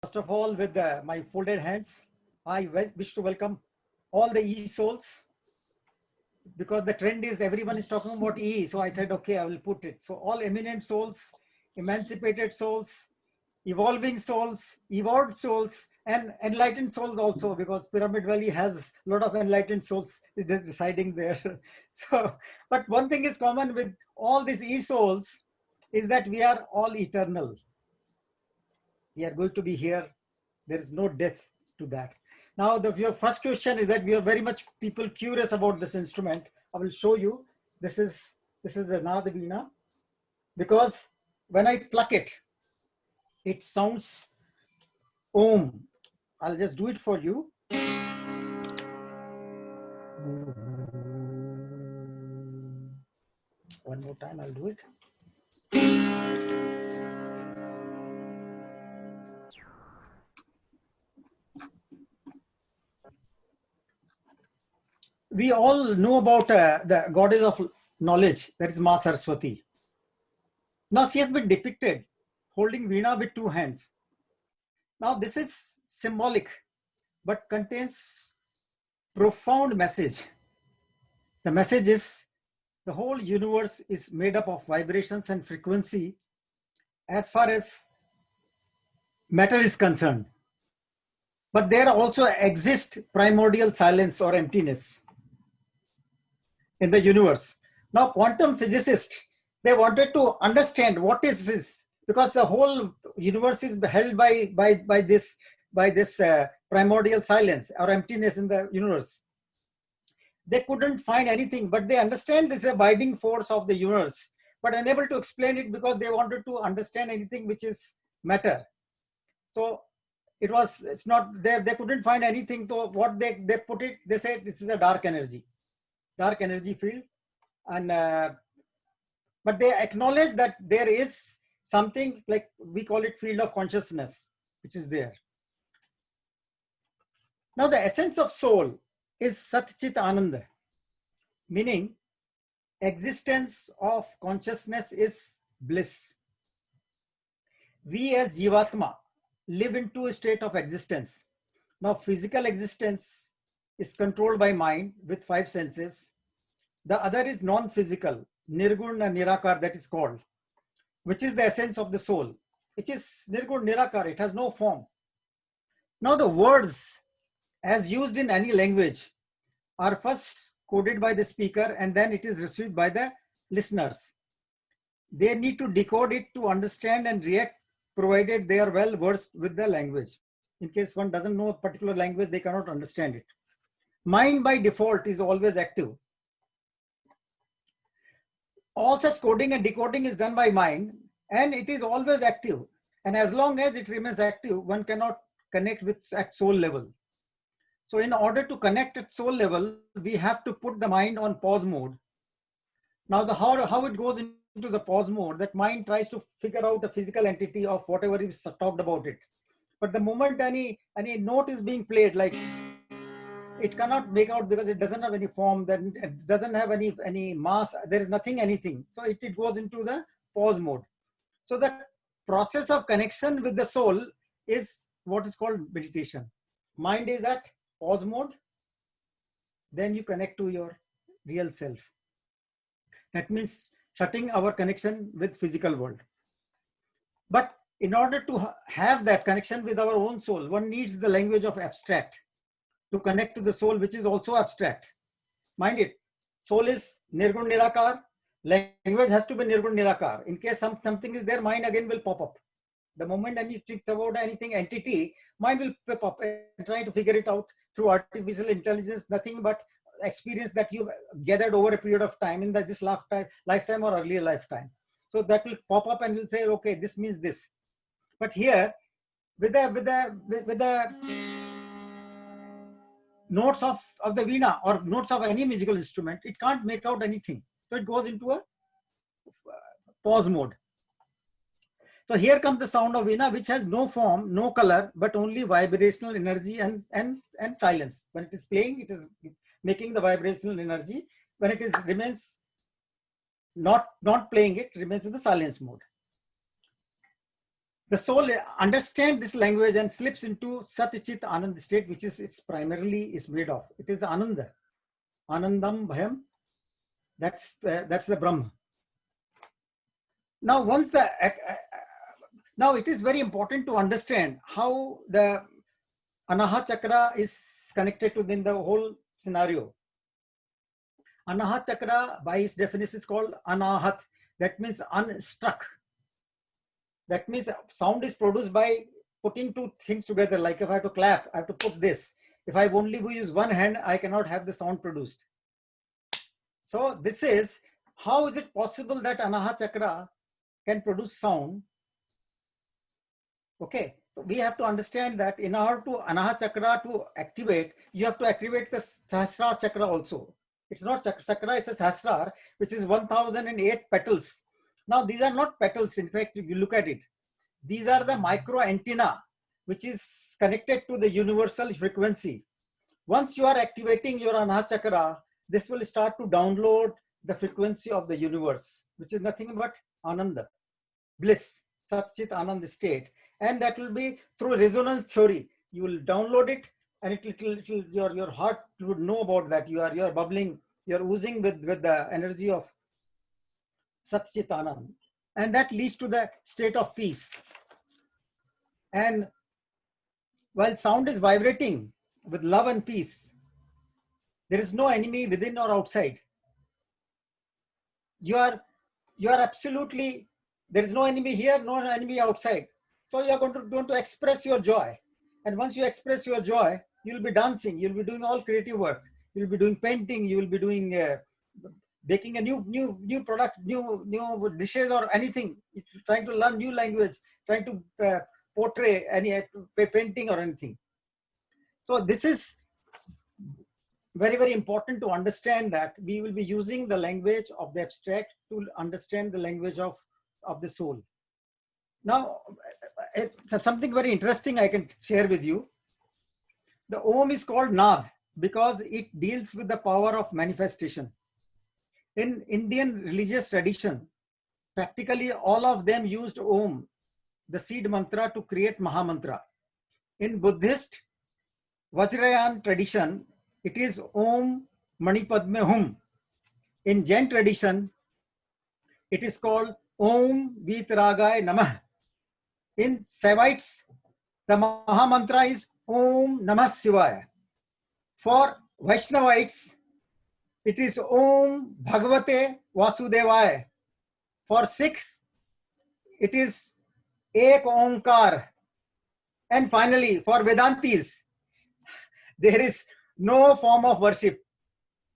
First of all, with my folded hands, I wish to welcome all the e-souls because the trend is everyone is talking about E. So I said, okay, I will put it. So all eminent souls, emancipated souls, evolving souls, evolved souls, and enlightened souls also, because Pyramid Valley has a lot of enlightened souls is just residing there. So, but one thing is common with all these e-souls is that we are all eternal. We are going to be here. There is no death to that. Now, your first question is that we are very much people curious about this instrument. I will show you. This is a Nada Veena, because when I pluck it, it sounds Om. I'll just do it for you. One more time, I'll do it. We all know about the goddess of knowledge, that is Ma Saraswati. Now she has been depicted holding Veena with two hands. Now this is symbolic, but contains profound message. The message is the whole universe is made up of vibrations and frequency as far as matter is concerned. But there also exists primordial silence or emptiness in the universe. Now, quantum physicists, they wanted to understand what is this, because the whole universe is held by this primordial silence or emptiness in the universe. They couldn't find anything, but they understand this abiding force of the universe, but unable to explain it because they wanted to understand anything which is matter. So it's not there. They couldn't find anything. So what they put it, they said this is a dark energy field, and but they acknowledge that there is something like we call it field of consciousness, which is there. Now the essence of soul is Sat Chit Ananda, meaning existence of consciousness is bliss. We as Jivatma live into a state of existence. Now physical existence is controlled by mind with five senses. The other is non-physical, Nirgun and Nirakar, that is called, which is the essence of the soul, which is Nirgun Nirakar. It has no form. Now the words as used in any language are first coded by the speaker and then it is received by the listeners. They need to decode it to understand and react, provided they are well versed with the language. In case one doesn't know a particular language, they cannot understand it. Mind by default is always active. All such coding and decoding is done by mind, and it is always active. And as long as it remains active, one cannot connect with at soul level. So in order to connect at soul level, we have to put the mind on pause mode. Now how it goes into the pause mode, that mind tries to figure out the physical entity of whatever is talked about it. But the moment any note is being played, like it cannot make out because it doesn't have any form, then it doesn't have any mass, there is nothing, anything. So it goes into the pause mode. So the process of connection with the soul is what is called meditation. Mind is at pause mode, then you connect to your real self. That means shutting our connection with physical world. But in order to have that connection with our own soul, one needs the language of abstract to connect to the soul, which is also abstract. Mind it, soul is Nirgun Nirakar, language has to be Nirgun Nirakar. In case something is there, mind again will pop up. The moment you think about anything entity, mind will pop up and try to figure it out through artificial intelligence, nothing but experience that you gathered over a period of time in this lifetime or earlier lifetime. So that will pop up and will say, okay, this means this. But here, with the notes of the Veena or notes of any musical instrument, it can't make out anything. So it goes into a pause mode. So here comes the sound of Veena, which has no form, no color, but only vibrational energy and silence. When it is playing, it is making the vibrational energy. When it remains not playing, it remains in the silence mode. The soul understands this language and slips into Sat Chit Anand state, which is primarily is made of. It is Ananda. Anandam Bhayam. That's the Brahma. Now, now it is very important to understand how the Anahat Chakra is connected to the whole scenario. Anahat Chakra, by its definition, is called Anahat. That means unstruck. That means sound is produced by putting two things together. Like if I have to clap, I have to put this. If I only use one hand, I cannot have the sound produced. So this is, how is it possible that Anahat Chakra can produce sound? Okay, so we have to understand that in order to Anahat Chakra to activate, you have to activate the Sahasrara Chakra also. It's not Chakra, it's a Sahasrara, which is 1008 petals. Now, these are not petals. In fact, if you look at it, these are the micro antenna, which is connected to the universal frequency. Once you are activating your Anahat Chakra, this will start to download the frequency of the universe, which is nothing but Ananda, bliss, Sat Chit Anand state. And that will be through resonance theory. You will download it, and your heart would know about that. You are bubbling, you are oozing with the energy of Sat Chit Anand. And that leads to the state of peace. And while sound is vibrating with love and peace, there is no enemy within or outside. You are absolutely, there is no enemy here, no enemy outside. So you are going to express your joy. And once you express your joy, you will be dancing, you will be doing all creative work. You will be doing painting, you will be doing baking a new product, new dishes or anything. Trying to learn new language, trying to portray any painting or anything. So this is very, very important to understand that we will be using the language of the abstract to understand the language of the soul. Now, something very interesting I can share with you. The Om is called Nad because it deals with the power of manifestation. In Indian religious tradition, practically all of them used Om, the seed mantra, to create Mahamantra. In Buddhist Vajrayana tradition, it is Om Mani Padme Hum. In Jain tradition, it is called Om Vitragai Namah. In Saivites, the Mahamantra is Om Namah Shivaya. For Vaishnavites, it is Om Bhagavate Vasudevaya. For Sikhs, it is Ek Omkar. And finally, for Vedantis, there is no form of worship.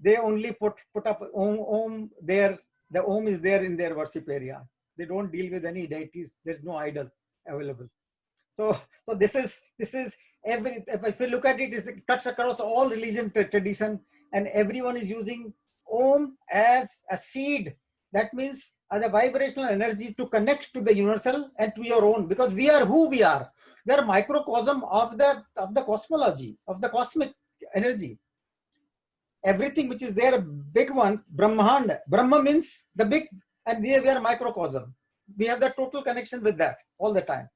They only put up Om there. The Om is there in their worship area. They don't deal with any deities. There's no idol available. So this is every, if you look at it, it cuts across all religion tradition, and everyone is using Om as a seed. That means as a vibrational energy to connect to the universal and to your own, because we are who we are. We are a microcosm of the cosmology, of the cosmic energy. Everything which is there, a big one, Brahmand. Brahma means the big, and we are a microcosm. We have the total connection with that all the time.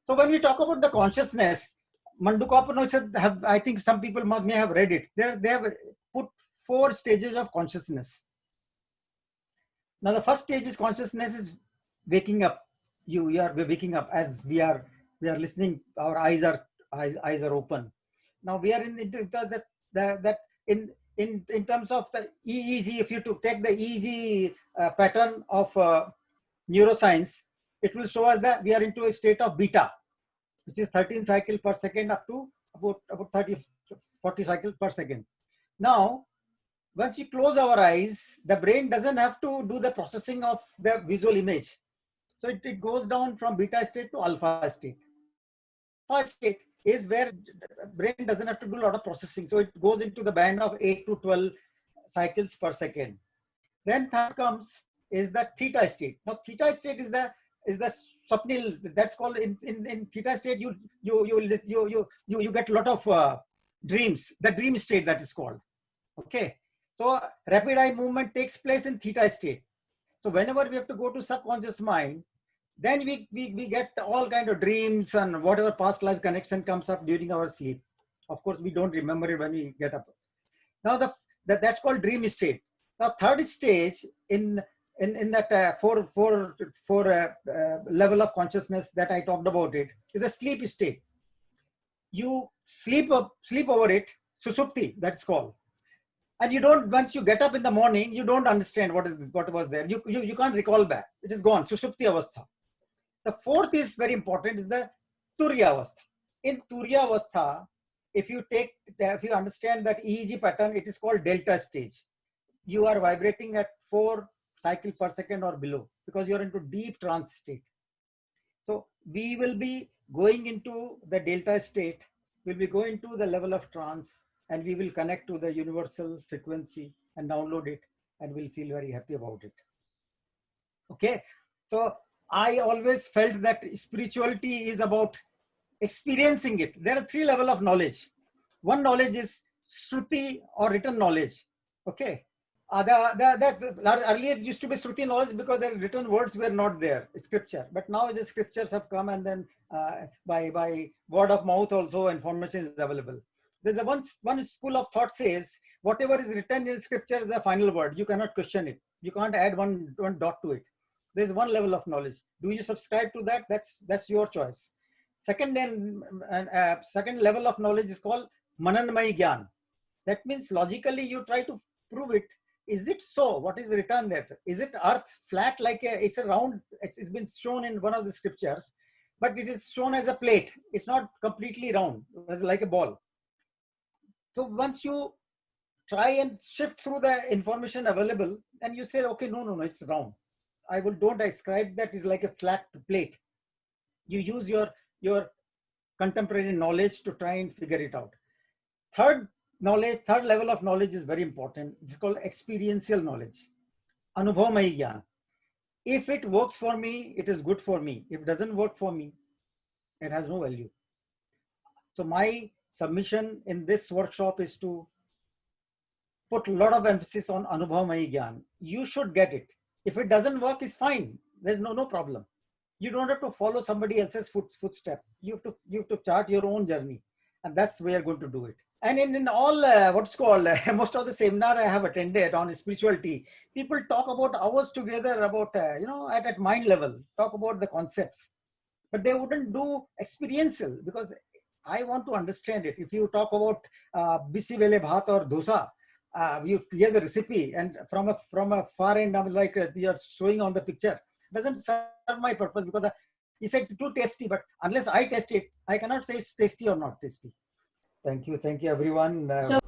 So when we talk about the consciousness, Mandukya, I think some people may have read it. They have put 4 stages of consciousness. Now the first stage is consciousness is waking up. You are waking up as we are listening. Our eyes are open. Now we are in terms of the EEG. If you to take the EEG pattern of neuroscience, it will show us that we are into a state of beta, which is 13 cycles per second up to about 30-40 cycles per second. Now, once you close our eyes, the brain doesn't have to do the processing of the visual image. So it goes down from beta state to alpha state. Alpha state is where the brain doesn't have to do a lot of processing. So it goes into the band of 8 to 12 cycles per second. Then third comes is the theta state. Now theta state is the swapnil. That's called in theta state. You get a lot of dreams. The dream state, that is called. Okay. So rapid eye movement takes place in theta state. So whenever we have to go to subconscious mind, Then we get all kind of dreams and whatever past life connection comes up during our sleep. Of course, we don't remember it when we get up. Now that's called dream state. Now third stage in that level of consciousness that I talked about it is the sleep state. You sleep over it, susupti, that's called. And you don't, once you get up in the morning, you don't understand what was there. You can't recall back. It is gone, susupti avastha. The fourth is very important, is the Turiya Avastha. In Turiya Avastha, if you understand that EEG pattern, it is called delta stage. You are vibrating at 4 cycles per second or below because you are into deep trance state. So we will be going into the delta state, we'll be going to the level of trance, and we will connect to the universal frequency and download it, and we'll feel very happy about it. Okay, so I always felt that spirituality is about experiencing it. There are 3 levels of knowledge. One knowledge is Shruti or written knowledge. Okay. Earlier it used to be Shruti knowledge because the written words were not there, scripture. But now the scriptures have come, and then by word of mouth also information is available. There's one school of thought says whatever is written in scripture is the final word. You cannot question it. You can't add one dot to it. There's one level of knowledge. Do you subscribe to that? That's your choice. Second level of knowledge is called Mananmay Gyan. That means logically you try to prove it. Is it so? What is written there? Is it earth flat like it's a round? It's been shown in one of the scriptures, but it is shown as a plate. It's not completely round. It's like a ball. So once you try and shift through the information available, and you say, okay, no, it's round. Don't ascribe that is like a flat plate. You use your contemporary knowledge to try and figure it out. Third level of knowledge is very important. It's called experiential knowledge. Anubhavamayi Gyan. If it works for me, it is good for me. If it doesn't work for me, it has no value. So my submission in this workshop is to put a lot of emphasis on Anubhavamayi Gyan. You should get it. If it doesn't work, it's fine. There's no problem. You don't have to follow somebody else's footstep. You have to chart your own journey, and that's where you're going to do it. And in all what's called most of the seminar I have attended on spirituality, people talk about hours together about at mind level, talk about the concepts, but they wouldn't do experiential, because I want to understand it. If you talk about bisi vele bhat or dosa, you hear the recipe, and from a far end, I was like you're showing on the picture, doesn't serve my purpose, because he said too tasty, but unless I test it, I cannot say it's tasty or not tasty. Thank you everyone. So